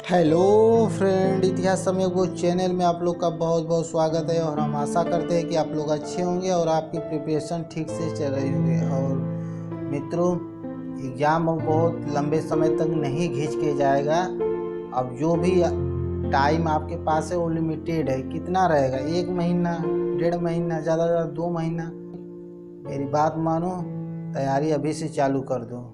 Hello friend, इतिहास समय वो चैनल में आप लोग का बहुत बहुत स्वागत है। और हम आशा करते हैं कि आप लोग अच्छे होंगे और आपकी प्रिपरेशन ठीक से चल रही होगी। और मित्रों, एग्ज़ाम बहुत लंबे समय तक नहीं खींच के जाएगा। अब जो भी टाइम आपके पास है वो लिमिटेड है। कितना रहेगा? 1 महीना, 1.5 महीना, ज़्यादा से ज़्यादा 2 महीना। मेरी बात मानो, तैयारी अभी से चालू कर दो।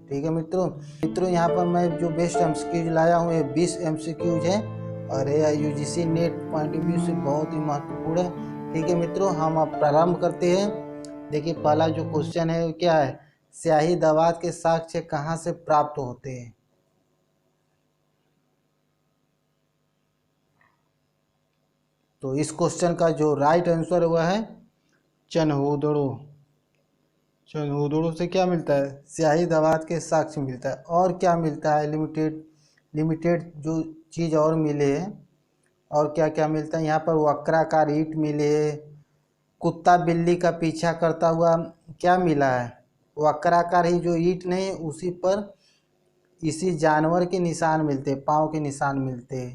ठीक है मित्रों, यहाँ पर मैं जो बेस्ट एमसीक्यूज लाया हूँ ये 20 एमसीक्यूज है और ये UGC net point of view से बहुत ही महत्वपूर्ण है। ठीक है मित्रों, हम अब प्रारंभ करते हैं। देखिए, पहला जो क्वेश्चन है वो क्या है? स्याही दवात के साक्ष्य कहाँ से प्राप्त होते हैं? तो इस क्वेश्चन का जो राइट आंसर वह है चनहूदड़ो। चनहूदड़ो से क्या मिलता है? स्याही दवात के साक्ष्य मिलता है। और क्या मिलता है? लिमिटेड जो चीज़ और मिले हैं। और क्या क्या मिलता है यहाँ पर? वक्राकार ईंट मिले, कुत्ता बिल्ली का पीछा करता हुआ क्या मिला है? वक्राकार ही जो ईंट नहीं, उसी पर इसी जानवर के निशान मिलते, पाँव के निशान मिलते।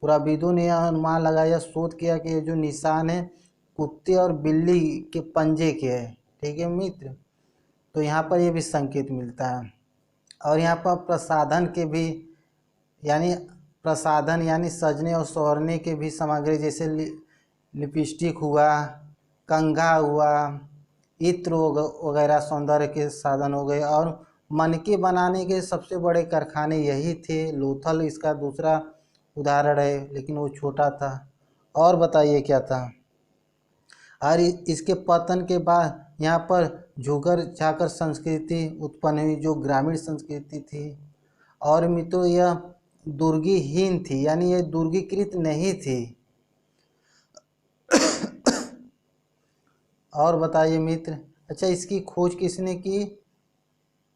पुराविदों ने यह अनुमान लगाया, शोध किया कि ये जो निशान है कुत्ते और बिल्ली के पंजे के है। ठीक है मित्र, तो यहाँ पर ये भी संकेत मिलता है। और यहाँ पर प्रसाधन के भी यानी सजने और संवरने के भी सामग्री, जैसे लिपस्टिक हुआ, कंघा हुआ, इत्र वगैरह सौंदर्य के साधन हो गए। और मनके बनाने के सबसे बड़े कारखाने यही थे। लोथल इसका दूसरा उदाहरण है, लेकिन वो छोटा था। और बताइए क्या था? और इसके पतन के बाद यहाँ पर झूकर झाकर संस्कृति उत्पन्न हुई, जो ग्रामीण संस्कृति थी। और मित्रों, यह दुर्गीहीन थी, यानी यह दुर्गीकृत नहीं थी। और बताइए मित्र, अच्छा, इसकी खोज किसने की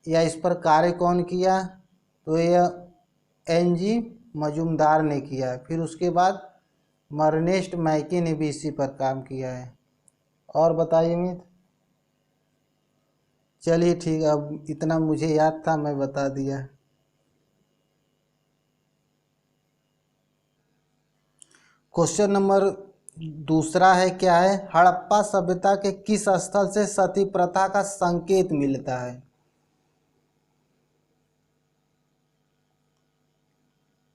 या इस पर कार्य कौन किया? तो यह एनजी मजूमदार ने किया है। फिर उसके बाद मर्नेस्ट मैके ने भी इसी पर काम किया है। और बताइए मित्र। चलिए ठीक है, अब इतना मुझे याद था, मैं बता दिया। क्वेश्चन नंबर दूसरा है, क्या है? हड़प्पा सभ्यता के किस स्थल से सती प्रथा का संकेत मिलता है?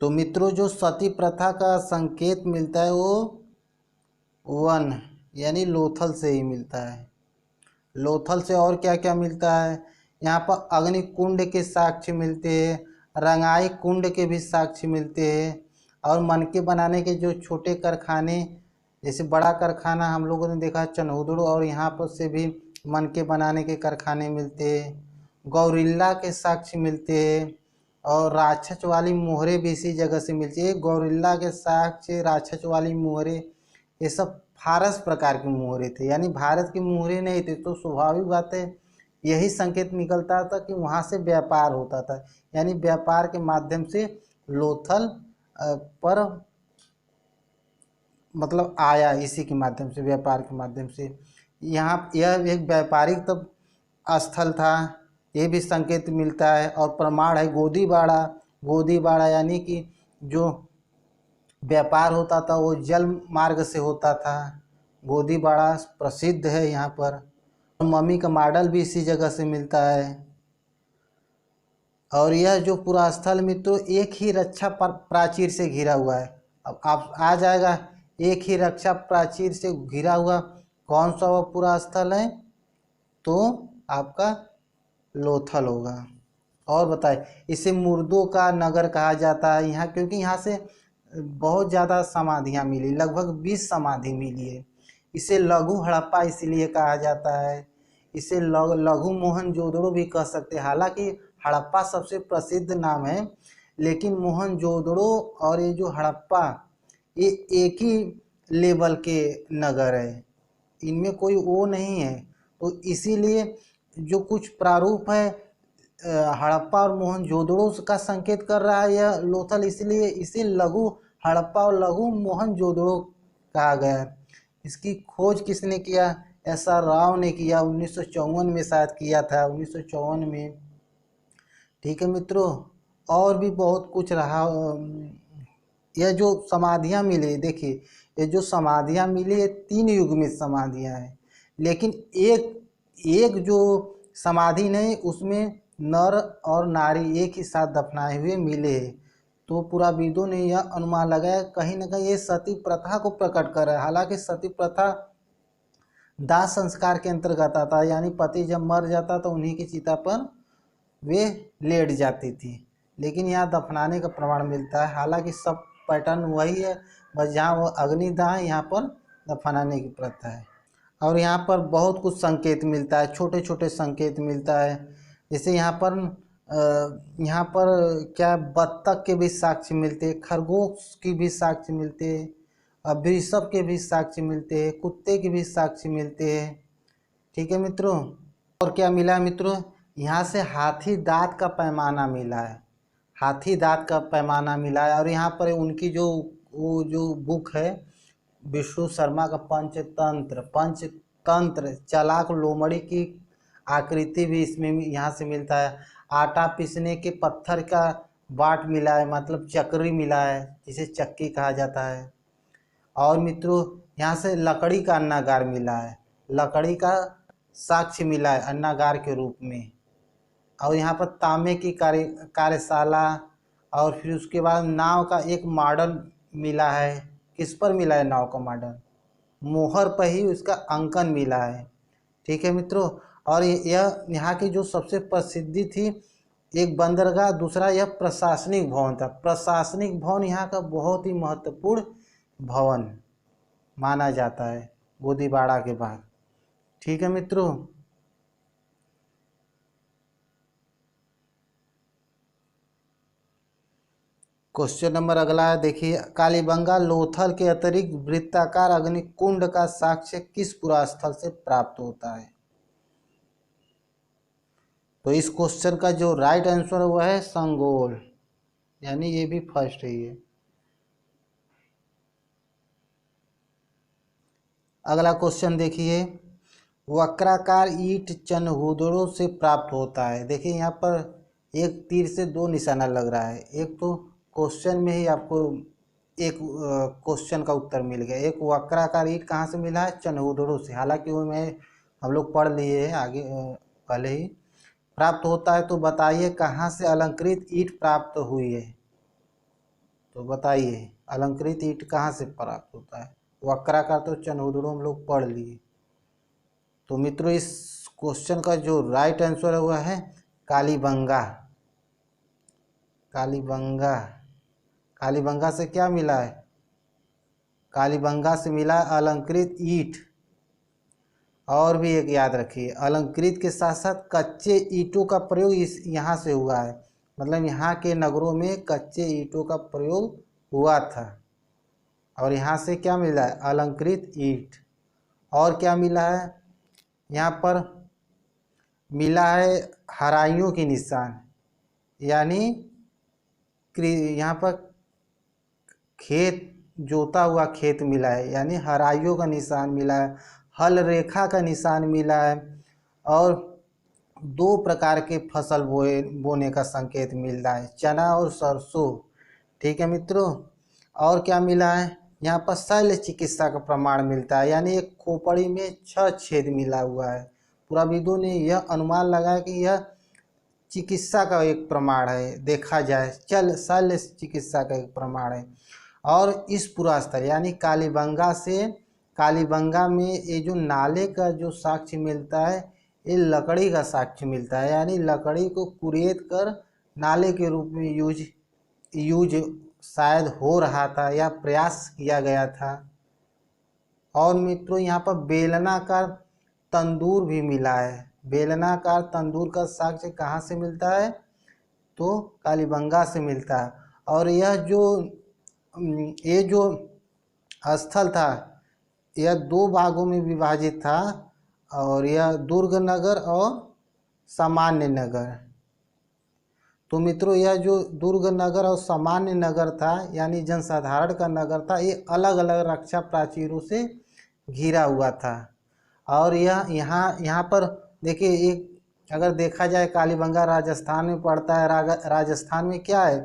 तो मित्रों, जो सती प्रथा का संकेत मिलता है वो वन यानी लोथल से ही मिलता है। लोथल से और क्या क्या मिलता है? यहाँ पर अग्नि कुंड के साक्ष्य मिलते हैं, रंगाई कुंड के भी साक्ष्य मिलते हैं। और मनके बनाने के जो छोटे कारखाने, जैसे बड़ा कारखाना हम लोगों ने देखा चनहूदड़ो, और यहाँ पर से भी मनके बनाने के कारखाने मिलते हैं। गौरिल्ला के साक्ष्य मिलते हैं। और राक्षस वाली मोहरे भी इसी जगह से मिलती है। गौरिल्ला के साक्ष्य, राक्षस वाली मोहरे, ये सब फारस प्रकार के मुहरे थे, यानी भारत के मुहरे नहीं थे। तो स्वाभाविक बात है, यही संकेत निकलता था कि वहाँ से व्यापार होता था, यानी व्यापार के माध्यम से लोथल पर मतलब आया, इसी के माध्यम से, व्यापार के माध्यम से। यहाँ यह एक व्यापारिक तब स्थल था, ये भी संकेत मिलता है। और प्रमाण है गोदीबाड़ा यानी कि जो व्यापार होता था वो जल मार्ग से होता था। गोदीबाड़ा प्रसिद्ध है यहाँ पर। मम्मी का मॉडल भी इसी जगह से मिलता है। और यह जो पूरा स्थल मित्रों एक ही रक्षा प्राचीर से घिरा हुआ है। अब आप आ जाएगा, एक ही रक्षा प्राचीर से घिरा हुआ कौन सा वह पूरा स्थल है? तो आपका लोथल होगा। और बताए, इसे मुर्दों का नगर कहा जाता है यहाँ, क्योंकि यहाँ से बहुत ज़्यादा समाधियाँ मिली, लगभग 20 समाधि मिली है। इसे लघु हड़प्पा इसलिए कहा जाता है। इसे लघु मोहनजोदड़ो भी कह सकते हैं। हालांकि हड़प्पा सबसे प्रसिद्ध नाम है, लेकिन मोहनजोदड़ो और ये जो हड़प्पा, ये एक ही लेवल के नगर है, इनमें कोई वो नहीं है। तो इसीलिए जो कुछ प्रारूप है हड़प्पा और मोहनजोदड़ो का संकेत कर रहा है यह लोथल, इसलिए इसे लघु हड़प्पा और लघु मोहनजोदड़ो कहा गया है। इसकी खोज किसने किया? SR राव ने किया, 1954 में शायद किया था, 1954 में। ठीक है मित्रों, और भी बहुत कुछ रहा। यह जो समाधियाँ मिली, देखिए ये जो समाधियाँ मिली ये 3 युग्मित समाधियाँ हैं, लेकिन एक एक जो समाधि नहीं, उसमें नर और नारी एक ही साथ दफनाए हुए मिले हैं। तो पुराविदों ने यह अनुमान लगाया कहीं ना कहीं ये सती प्रथा को प्रकट कर रहा है। हालांकि सती प्रथा दाह संस्कार के अंतर्गत आता है, यानी पति जब मर जाता तो उन्हीं की चिता पर वे लेट जाती थी, लेकिन यहाँ दफनाने का प्रमाण मिलता है। हालांकि सब पैटर्न वही है, बस जहाँ वो अग्निदाह है यहाँ पर दफनाने की प्रथा है। और यहाँ पर बहुत कुछ संकेत मिलता है, छोटे छोटे संकेत मिलता है। जैसे यहाँ पर क्या बत्तख के भी साक्ष्य मिलते हैं, खरगोश की भी साक्ष्य मिलते हैं, वृषभ के भी साक्ष्य मिलते हैं, कुत्ते के भी साक्ष्य मिलते हैं। ठीक है मित्रों। और क्या मिला है मित्रों, यहाँ से हाथी दांत का पैमाना मिला है, हाथी दांत का पैमाना मिला है। और यहाँ पर उनकी वो जो बुक है विष्णु शर्मा का पंचतंत्र चालाक लोमड़ी की आकृति भी इसमें यहाँ से मिलता है। आटा पीसने के पत्थर का बाट मिला है, मतलब चक्री मिला है जिसे चक्की कहा जाता है। और मित्रों यहाँ से लकड़ी का अन्नागार मिला है, लकड़ी का साक्ष्य मिला है अन्नागार के रूप में। और यहाँ पर तांबे की कार्यशाला, और फिर उसके बाद नाव का एक मॉडल मिला है। किस पर मिला है नाव का मॉडल? मोहर पर ही उसका अंकन मिला है। ठीक है मित्रों। और यह यहाँ की जो सबसे प्रसिद्धि थी, एक बंदरगाह, दूसरा यह प्रशासनिक भवन था। प्रशासनिक भवन यहाँ का बहुत ही महत्वपूर्ण भवन माना जाता है गोदीबाड़ा के बाद। ठीक है मित्रों। क्वेश्चन नंबर अगला है, देखिए कालीबंगा लोथल के अतिरिक्त वृत्ताकार अग्निकुंड का साक्ष्य किस पुरास्थल से प्राप्त होता है? तो इस क्वेश्चन का जो राइट आंसर है वह है संगोल, यानी ये भी फर्स्ट है ये। अगला क्वेश्चन देखिए, वक्राकार ईंट चनहूदड़ों से प्राप्त होता है। देखिए यहाँ पर एक तीर से 2 निशाना लग रहा है। एक तो क्वेश्चन में ही आपको एक क्वेश्चन का उत्तर मिल गया। एक वक्राकार ईंट कहाँ से मिला है? चनहूदड़ों से। हालांकि वो हम लोग पढ़ लिए हैं आगे पहले ही। प्राप्त होता है तो बताइए कहाँ से अलंकृत ईंट प्राप्त हुई है? तो बताइए अलंकृत ईंट कहाँ से प्राप्त होता है? वक्राकार तो चनहूदड़ों हम लोग पढ़ लिए। तो मित्रों इस क्वेश्चन का जो राइट आंसर है वह है कालीबंगा। कालीबंगा, कालीबंगा से क्या मिला है? कालीबंगा से मिला अलंकृत ईंट। और भी एक याद रखिए, अलंकृत के साथ साथ कच्चे ईंटों का प्रयोग यहाँ से हुआ है। मतलब यहाँ के नगरों में कच्चे ईंटों का प्रयोग हुआ था। और यहाँ से क्या मिला है? अलंकृत ईंट। और क्या मिला है? यहाँ पर मिला है हराइयों के निशान, यानी यहाँ पर खेत जोता हुआ खेत मिला है, यानी हराइयों का निशान मिला है। हल रेखा का निशान मिला है। और 2 प्रकार के फसल बोने का संकेत मिल रहा है, चना और सरसों। ठीक है मित्रों। और क्या मिला है? यहाँ पर शल्य चिकित्सा का प्रमाण मिलता है, यानी एक खोपड़ी में 6 छेद मिला हुआ है। पुराविदों ने यह अनुमान लगाया कि यह चिकित्सा का एक प्रमाण है, देखा जाए शल्य चिकित्सा का एक प्रमाण है। और इस पुरास्थल यानी कालीबंगा में ये जो नाले का जो साक्ष्य मिलता है, ये लकड़ी का साक्ष्य मिलता है, यानी लकड़ी को कुरेद कर नाले के रूप में यूज शायद हो रहा था या प्रयास किया गया था। और मित्रों यहाँ पर बेलनाकार तंदूर भी मिला है। बेलनाकार तंदूर का साक्ष्य कहाँ से मिलता है? तो कालीबंगा से मिलता है। और ये जो स्थल था यह 2 भागों में विभाजित था, और यह दुर्ग नगर और सामान्य नगर। तो मित्रों यह जो दुर्ग नगर और सामान्य नगर था, यानी जनसाधारण का नगर था, ये अलग अलग रक्षा प्राचीरों से घिरा हुआ था। और यहाँ पर देखिए एक अगर देखा जाए कालीबंगा राजस्थान में पड़ता है। राजस्थान में क्या है,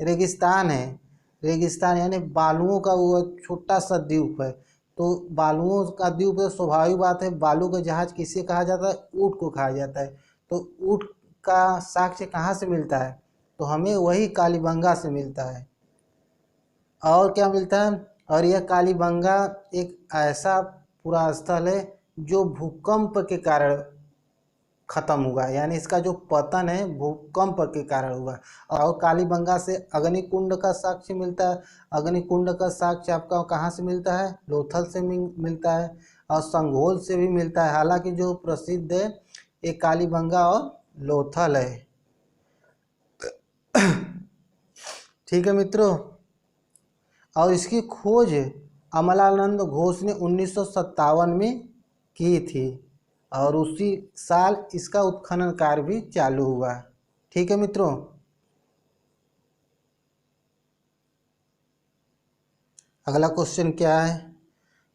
रेगिस्तान है। रेगिस्तान यानी बालुओं का वो छोटा सा द्वीप है। तो बालुओं का द्वीप है, स्वाभाविक बात है। बालू का जहाज किसे कहा जाता है, ऊँट को कहा जाता है। तो ऊँट का साक्ष्य कहाँ से मिलता है, तो हमें वही कालीबंगा से मिलता है। और क्या मिलता है, और यह कालीबंगा एक ऐसा पूरा स्थल है जो भूकंप के कारण खत्म हुआ, यानी इसका जो पतन है भूकंप के कारण हुआ। और कालीबंगा से अग्निकुंड का साक्ष्य मिलता है। अग्निकुंड का साक्ष्य आपका कहाँ से मिलता है, लोथल से मिलता है, और संघोल से भी मिलता है। हालांकि जो प्रसिद्ध है ये कालीबंगा और लोथल है। ठीक है मित्रों, और इसकी खोज अमलानंद घोष ने 1957 में की थी, और उसी साल इसका उत्खनन कार्य भी चालू हुआ। ठीक है मित्रों, अगला क्वेश्चन क्या है,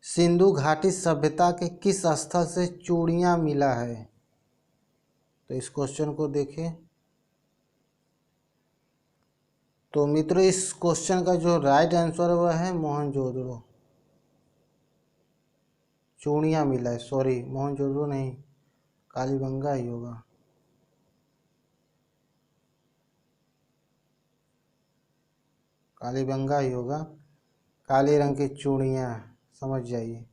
सिंधु घाटी सभ्यता के किस स्थल से चूड़ियाँ मिला है। तो इस क्वेश्चन को देखें। तो मित्रों इस क्वेश्चन का जो राइट आंसर वह है मोहनजोदड़ो। चूड़ियाँ मिला है, सॉरी मोहनजोदड़ो नहीं, कालीबंगा ही होगा। कालीबंगा ही होगा, काले रंग की चूड़ियाँ, समझ जाइए।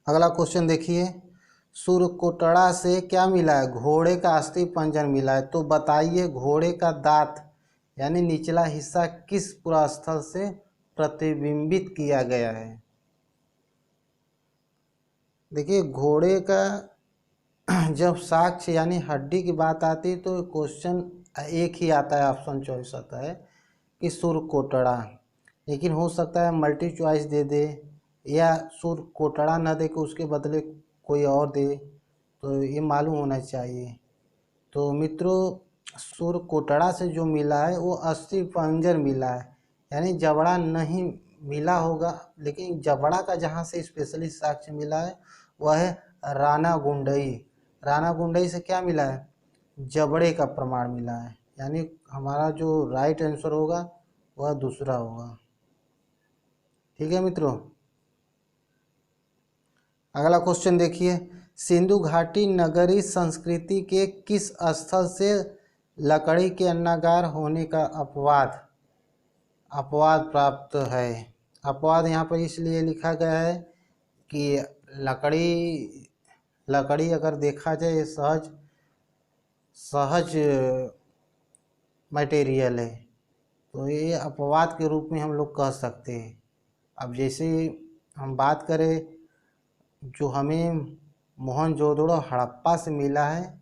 अगला क्वेश्चन देखिए, सूर्यकोटड़ा से क्या मिला है, घोड़े का अस्थि पंजर मिला है। तो बताइए घोड़े का दांत यानी निचला हिस्सा किस पुरास्थल से प्रतिबिंबित किया गया है। देखिए घोड़े का जब साक्ष्य यानी हड्डी की बात आती है तो क्वेश्चन एक ही आता है, ऑप्शन चॉइस आता है कि सूर्यकोटड़ा। लेकिन हो सकता है मल्टी चॉइस दे दे, या सूर्यकोटड़ा न दे के उसके बदले कोई और दे, तो ये मालूम होना चाहिए। तो मित्रों सूर्यकोटड़ा से जो मिला है वो अस्थि पंजर मिला है, यानी जबड़ा नहीं मिला होगा। लेकिन जबड़ा का जहाँ से स्पेशली साक्ष्य मिला है वह है राना गुंडई। राना गुंडई से क्या मिला है, जबड़े का प्रमाण मिला है। यानी हमारा जो राइट आंसर होगा वह दूसरा होगा। ठीक है मित्रों, अगला क्वेश्चन देखिए, सिंधु घाटी नगरी संस्कृति के किस स्थल से लकड़ी के अन्नागार होने का अपवाद प्राप्त है। अपवाद यहाँ पर इसलिए लिखा गया है कि लकड़ी अगर देखा जाए सहज मटेरियल है, तो ये अपवाद के रूप में हम लोग कह सकते हैं। अब जैसे हम बात करें जो हमें मोहनजोदड़ो हड़प्पा से मिला है,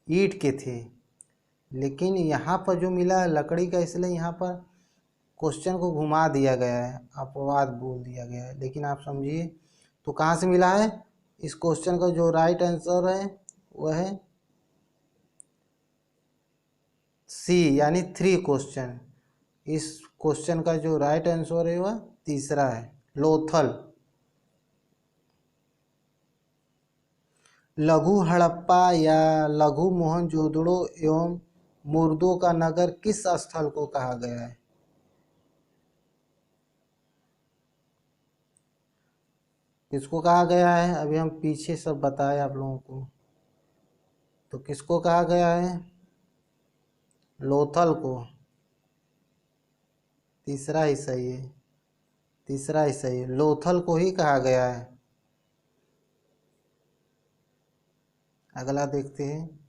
ईंट के थे। लेकिन यहाँ पर जो मिला है लकड़ी का, इसलिए यहाँ पर क्वेश्चन को घुमा दिया गया है, अपवाद बोल दिया गया है। लेकिन आप समझिए तो कहाँ से मिला है, इस क्वेश्चन का जो राइट आंसर है वह है सी यानी 3 क्वेश्चन। इस क्वेश्चन का जो राइट आंसर है वह तीसरा है, लोथल। लघु हड़प्पा या लघु मोहनजोदड़ो एवं मुर्दों का नगर किस स्थल को कहा गया है। किसको कहा गया है, अभी हम पीछे सब बताए आप लोगों को। तो किसको कहा गया है, लोथल को। तीसरा ही सही है, तीसरा ही सही है, लोथल को ही कहा गया है। अगला देखते हैं,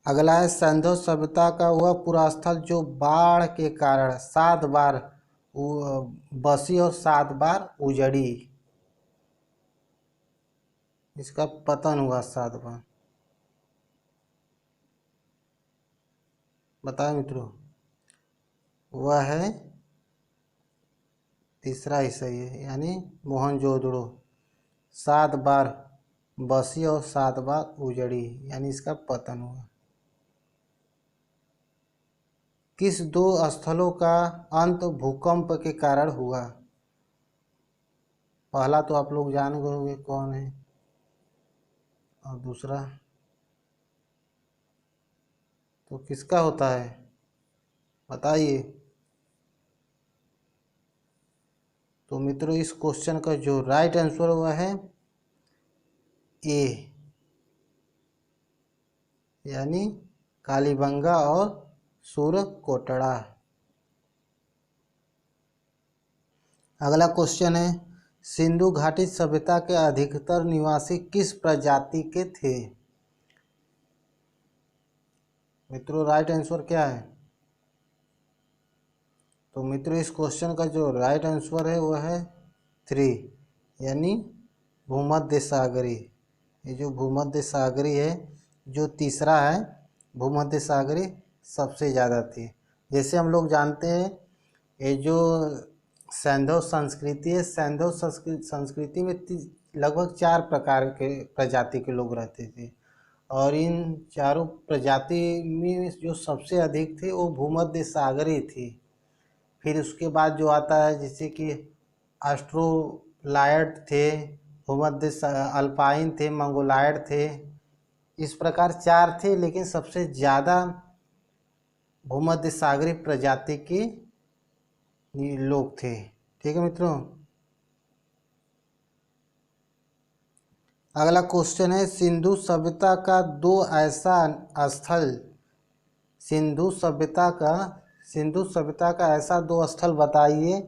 अगला है सिंधु सभ्यता का वह पुरास्थल जो बाढ़ के कारण 7 बार बसी और 7 बार उजड़ी। इसका पतन हुआ 7 बार। बताओ मित्रों, वह है तीसरा ही सही है, यानी मोहनजोदड़ो 7 बार बसी और 7 बार उजड़ी, यानी इसका पतन हुआ। किस दो स्थलों का अंत भूकंप के कारण हुआ? पहला तो आप लोग जान गए होंगे कौन है, और दूसरा तो किसका होता है, बताइए। तो मित्रों इस क्वेश्चन का जो राइट आंसर हुआ है ए, यानी कालीबंगा और सूर्यकोटड़ा। अगला क्वेश्चन है, सिंधु घाटी सभ्यता के अधिकतर निवासी किस प्रजाति के थे? मित्रों राइट आंसर क्या है? तो मित्रों इस क्वेश्चन का जो राइट आंसर है वह है 3, यानी भूमध्य सागरी। ये जो भूमध्य सागरी है, जो तीसरा है भूमध्य सागरी सबसे ज़्यादा थी। जैसे हम लोग जानते हैं ये जो सैंधव संस्कृति है, सैंधव संस्कृति में लगभग 4 प्रकार के प्रजाति के लोग रहते थे, और इन चारों प्रजाति में जो सबसे अधिक थे वो भूमध्य सागरी थी। फिर उसके बाद जो आता है जैसे कि ऑस्ट्रोलायड थे, भूमध्य अल्पाइन थे, मंगोलायड थे, इस प्रकार 4 थे, लेकिन सबसे ज़्यादा भूमध्य सागरी प्रजाति के लोग थे। ठीक है मित्रों। अगला क्वेश्चन है, सिंधु सभ्यता का दो ऐसा स्थल, सिंधु सभ्यता का ऐसा 2 स्थल बताइए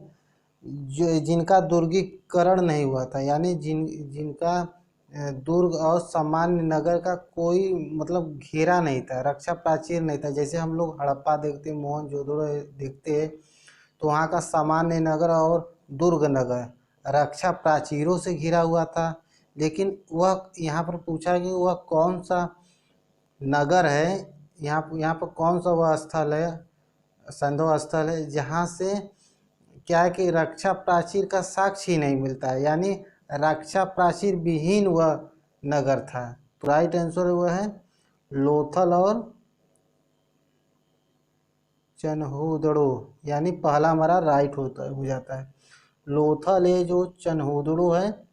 जो जिनका दुर्गीकरण नहीं हुआ था, यानी जिनका दुर्ग और सामान्य नगर का कोई मतलब घेरा नहीं था, रक्षा प्राचीर नहीं था। जैसे हम लोग हड़प्पा देखते, मोहनजोदड़ो देखते हैं, तो वहाँ का सामान्य नगर और दुर्ग नगर रक्षा प्राचीरों से घिरा हुआ था। लेकिन वह यहाँ पर पूछा कि वह कौन सा नगर है, यहाँ पर कौन सा वह स्थल है, संधव स्थल है जहाँ से क्या है कि रक्षा प्राचीर का साक्ष्य ही नहीं मिलता है, यानी रक्षा प्राचीर विहीन वह नगर था। तो राइट आंसर वह है लोथल और चनहुदड़ो, यानी पहला हमारा राइट हो जाता है। लोथल है जो चनहुदड़ो है,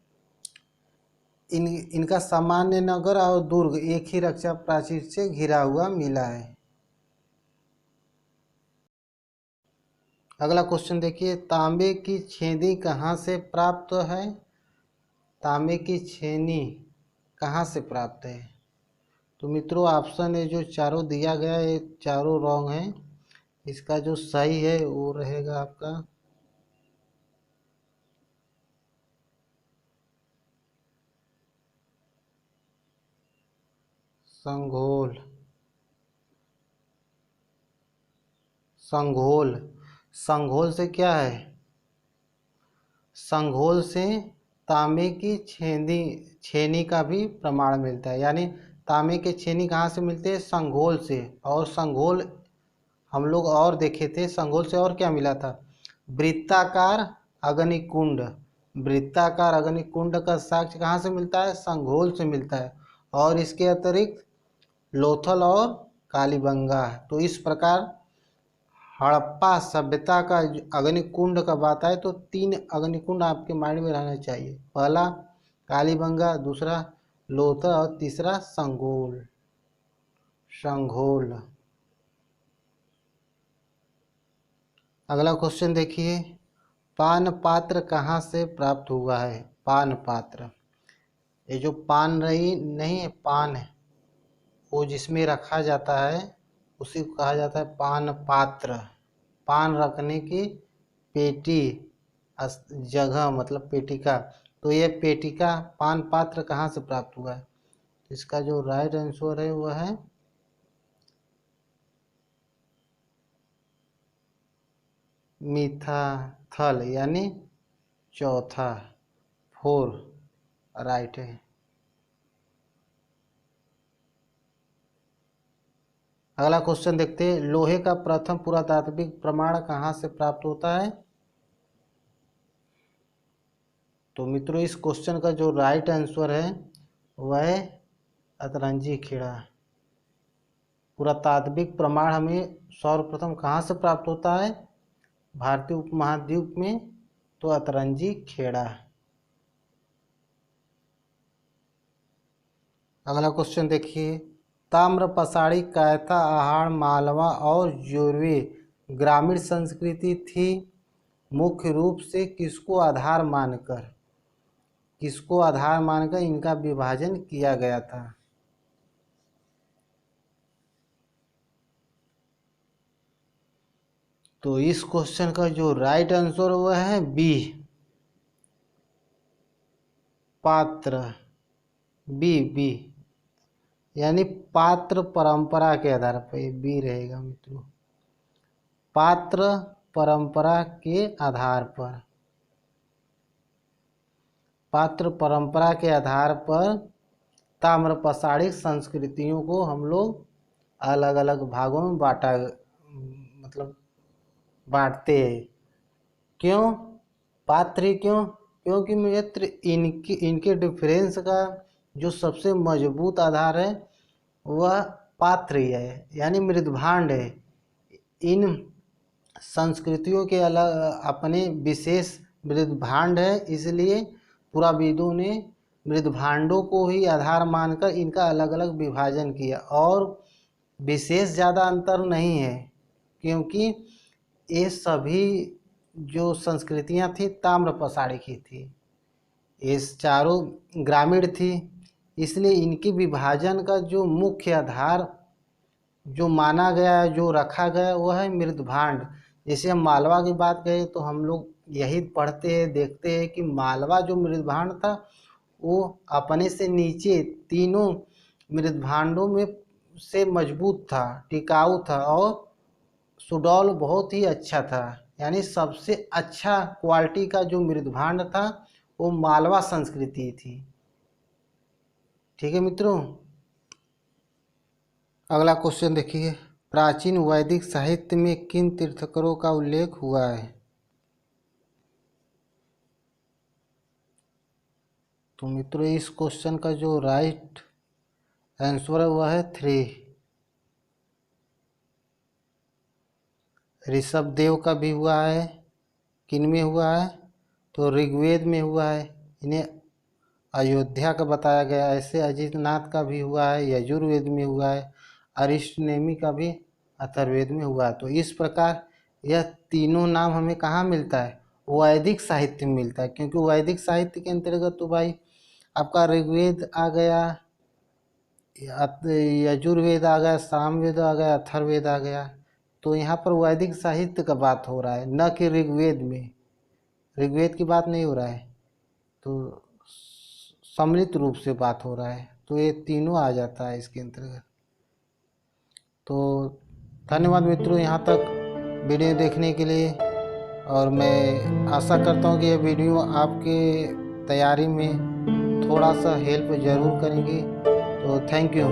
इनका सामान्य नगर और दुर्ग एक ही रक्षा प्राचीर से घिरा हुआ मिला है। अगला क्वेश्चन देखिए, तांबे की छेनी कहाँ से प्राप्त है? तांबे की छेनी कहाँ से प्राप्त है? तो मित्रों ऑप्शन है जो चारों दिया गया है, ये चारों रॉन्ग है। इसका जो सही है वो रहेगा आपका संघोल। संघोल, संघोल से क्या है, संघोल से तांबे की छेनी का भी प्रमाण मिलता है, यानी तांबे के छेनी कहाँ से मिलते हैं? संघोल से। और संघोल हम लोग और देखे थे, संघोल से और क्या मिला था? वृत्ताकार अग्निकुंड। वृत्ताकार अग्निकुंड का साक्ष्य कहाँ से मिलता है? संघोल से मिलता है। और इसके अतिरिक्त लोथल और कालीबंगा। तो इस प्रकार हड़प्पा सभ्यता का अग्निकुंड का बात आए तो 3 अग्निकुंड आपके माइंड में रहना चाहिए, पहला कालीबंगा, दूसरा लोथल और तीसरा संघोल। अगला क्वेश्चन देखिए, पान पात्र कहाँ से प्राप्त हुआ है? पान पात्र, ये जो पान रही नहीं है, पान है वो जिसमें रखा जाता है उसी को कहा जाता है पान पात्र। पान रखने की पेटी जगह मतलब पेटिका। तो ये पेटिका पान पात्र कहाँ से प्राप्त हुआ है? इसका जो राइट आंसर है वह है मिथाथल, यानी चौथा 4 राइट है। अगला क्वेश्चन देखते हैं, लोहे का प्रथम पुरातात्विक प्रमाण कहाँ से प्राप्त होता है? तो मित्रों इस क्वेश्चन का जो राइट आंसर है वह है अतरंजी खेड़ा। पुरातात्विक प्रमाण हमें सर्वप्रथम कहाँ से प्राप्त होता है? भारतीय उपमहाद्वीप में, तो अतरंजी खेड़ा। अगला क्वेश्चन देखिए, ताम्रपसाड़ी, कैथा, आहार, मालवा और जोरवे ग्रामीण संस्कृति थी, मुख्य रूप से किसको आधार मानकर इनका विभाजन किया गया था? तो इस क्वेश्चन का जो राइट आंसर वह है बी, पात्र, बी यानी पात्र परंपरा के आधार पर, ये बी रहेगा मित्रों, पात्र परंपरा के आधार पर। पात्र परंपरा के आधार पर ताम्रपसाड़ी संस्कृतियों को हम लोग अलग अलग भागों में बांटते हैं। क्यों पात्र? क्योंकि मित्र इनके डिफरेंस का जो सबसे मजबूत आधार है वह पात्र ही है, यानी मृदभांड है। इन संस्कृतियों के अलग अपने विशेष मृदभांड है, इसलिए पुराविदों ने मृदभांडों को ही आधार मानकर इनका अलग अलग विभाजन किया, और विशेष ज़्यादा अंतर नहीं है, क्योंकि ये सभी जो संस्कृतियां थी ताम्रपसाड़ी की थी, ये चारों ग्रामीण थी, इसलिए इनके विभाजन का जो मुख्य आधार जो माना गया, जो रखा गया, वह है मृदभांड। जैसे हम मालवा की बात करें तो हम लोग यही पढ़ते हैं, देखते हैं कि मालवा जो मृदभांड था वो अपने से नीचे तीनों मृदभांडों में से मजबूत था, टिकाऊ था और सुडौल बहुत ही अच्छा था। यानी सबसे अच्छा क्वालिटी का जो मृदभांड था वो मालवा संस्कृति थी। ठीक है मित्रों, अगला क्वेश्चन देखिए, प्राचीन वैदिक साहित्य में किन तीर्थंकरों का उल्लेख हुआ है? तो मित्रों इस क्वेश्चन का जो राइट आंसर है वह है 3। ऋषभदेव का भी हुआ है। किन में हुआ है? तो ऋग्वेद में हुआ है, इन्हें अयोध्या का बताया गया। ऐसे अजितनाथ का भी हुआ है, यजुर्वेद में हुआ है, अरिष्टनेमी का भी अथर्ववेद में हुआ है। तो इस प्रकार यह तीनों नाम हमें कहाँ मिलता है? वैदिक साहित्य में मिलता है, क्योंकि वैदिक साहित्य के अंतर्गत तो भाई आपका ऋग्वेद आ गया, यजुर्वेद आ गया, सामवेद आ गया, अथर्ववेद आ गया। तो यहाँ पर वैदिक साहित्य का बात हो रहा है, न कि ऋग्वेद में। ऋग्वेद की बात नहीं हो रहा है, तो सम्मिलित रूप से बात हो रहा है, तो ये तीनों आ जाता है इसके अंतर्गत। तो धन्यवाद मित्रों यहाँ तक वीडियो देखने के लिए, और मैं आशा करता हूँ कि यह वीडियो आपके तैयारी में थोड़ा सा हेल्प ज़रूर करेंगी। तो थैंक यू।